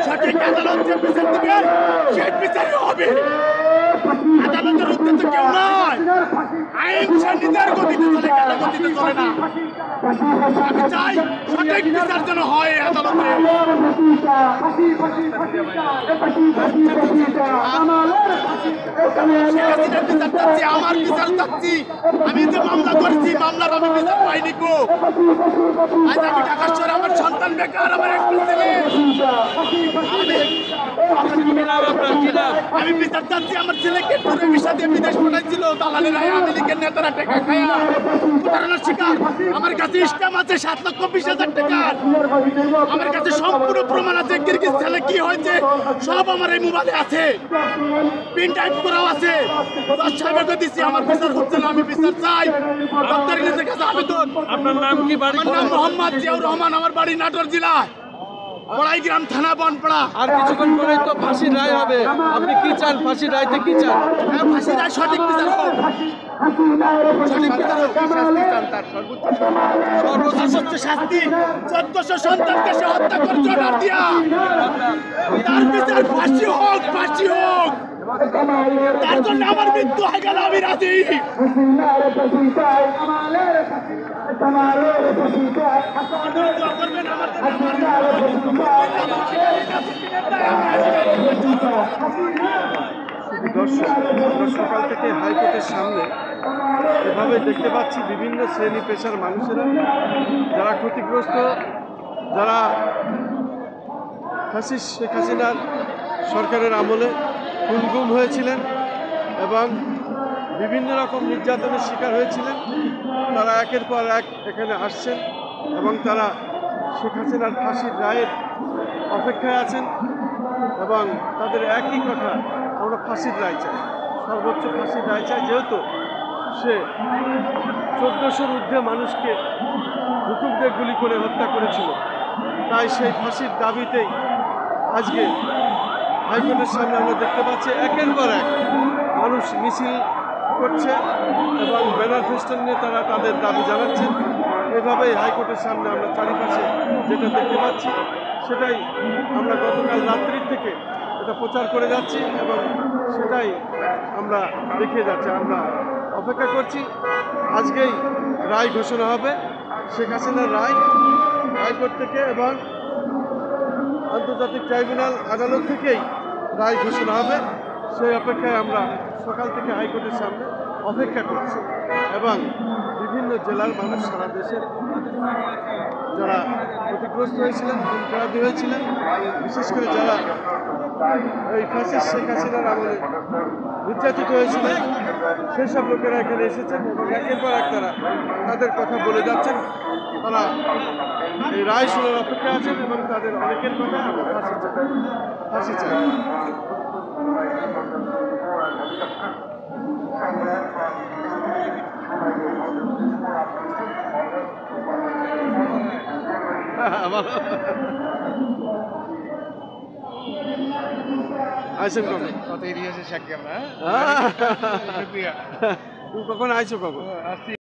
সঠিক আদালত যে বিচার দিবে সেই বিচারই হবে। আদালতের উদ্দেশ্য কেউ নয়, আইন সে নিজের গতিতে চলে, কারো গতিতে চলে না। আমি চাই সঠিক বিচার যেন হয় আদালতে। বিচার চাচ্ছি, আমার বিচার চাচ্ছি। আমি যে মামলা করেছি, মামলার আমি বিচার পাইনি গো। আজ আমি ঢাকা শহরে, আমার সন্তান বেকার, আমার একটা ছেলে। আমি বিচার চাচ্ছি, আমার ছেলেকে টুরে ভিসা দিয়ে বিদেশ পাঠাইছিল দালালেরা, আওয়ামী লীগের নেতারা টাকা খায়া প্রতারণার শিকার। আমার কাছে স্ট্যাম্প আছে 7,20,000 টাকার। আমার কাছে সম্পূর্ণ প্রমাণ আছে, কিরগিজস্তানে কি হয়েছে সব আমার এই মোবাইলে আছে, প্রিন্ট টাইপ করাও আছে। সাহেবকে দিচ্ছি, আমার বিচার হচ্ছে না, আমি বিচার চাই। ডক্টর ইউনূসের কাছে আবেদন। আপনার নাম কি? আমার নাম মোহাম্মদ জিয়াউর রহমান, আমার বাড়ি নাটোর জেলায়, বড়াইগ্রাম থানা, বনপাড়া। আর কিছুক্ষণ পরেই তো ফাঁসির রায় হবে, আপনি কি চান? ফাঁসির রায়তে কি চান? ফাঁসির রায় সঠিক বিচার হোক, সঠিক বিচার হোক। সর্বোচ্চ শাস্তি 1400 সন্তানকে সে হত্যা করছে অর্ডার দিয়া, তার বিচার ফাঁসি হোক, ফাঁসি হোক। তার জন্য আমার মৃত্যু হয়ে গেল, আমি রাজি। দর্শক, আমরা সকাল থেকে হাইকোর্টের সামনে এভাবে দেখতে পাচ্ছি বিভিন্ন শ্রেণী পেশার মানুষেরা, যারা ক্ষতিগ্রস্ত, যারা ফ্যাসিস্ট শেখ হাসিনার সরকারের আমলে খুন-গুম হয়েছিলেন এবং বিভিন্ন রকম নির্যাতনের শিকার হয়েছিলেন, তারা একের পর এক এখানে আসছেন এবং তারা শেখ হাসিনার ফাঁসির রায়ের অপেক্ষায় আছেন এবং তাদের একই কথা, আমরা ফাঁসির রায় চাই, সর্বোচ্চ ফাঁসির রায় চাই। যেহেতু সে 1400-র ঊর্ধ্বে মানুষকে হুকুম দিয়ে গুলি করে হত্যা করেছিল, তাই সেই ফাঁসির দাবিতেই আজকে হাইকোর্টের সামনে আমরা দেখতে পাচ্ছি একের পর এক মানুষ মিছিল করছে এবং ব্যানার ফেস্টুন নিয়ে তারা তাদের দাবি জানাচ্ছেন। এভাবেই হাইকোর্টের সামনে আমরা চারিপাশে যেটা দেখতে পাচ্ছি, সেটাই আমরা গতকাল রাত্রির থেকে এটা প্রচার করে যাচ্ছি এবং সেটাই আমরা দেখিয়ে যাচ্ছি। আমরা অপেক্ষা করছি, আজকেই রায় ঘোষণা হবে, শেখ হাসিনার রায় হাইকোর্ট থেকে এবং আন্তর্জাতিক ট্রাইব্যুনাল আদালত থেকেই রায় ঘোষণা হবে। সেই অপেক্ষায় আমরা সকাল থেকে হাইকোর্টের সামনে অপেক্ষা করছি এবং বিভিন্ন জেলার মানুষ, সারা দেশের যারা ক্ষতিগ্রস্ত হয়েছিলেন, খুন-খারাপি হয়েছিলেন, বিশেষ করে যারা এই ফ্যাসিস্ট শেখ হাসিনার আমলে নির্যাতিত হয়েছিলেন, সেসব লোকেরা এখানে এসেছেন এবং একের পর এক তারা তাদের কথা বলে যাচ্ছেন। তারা এই রায় শোনার অপেক্ষা আছেন এবং তাদের অনেকের কথা আমরা ফাঁসি চাই। আইসেন কখন? কত এরিয়া আছে সাকিব, কখন আইছো? কখন?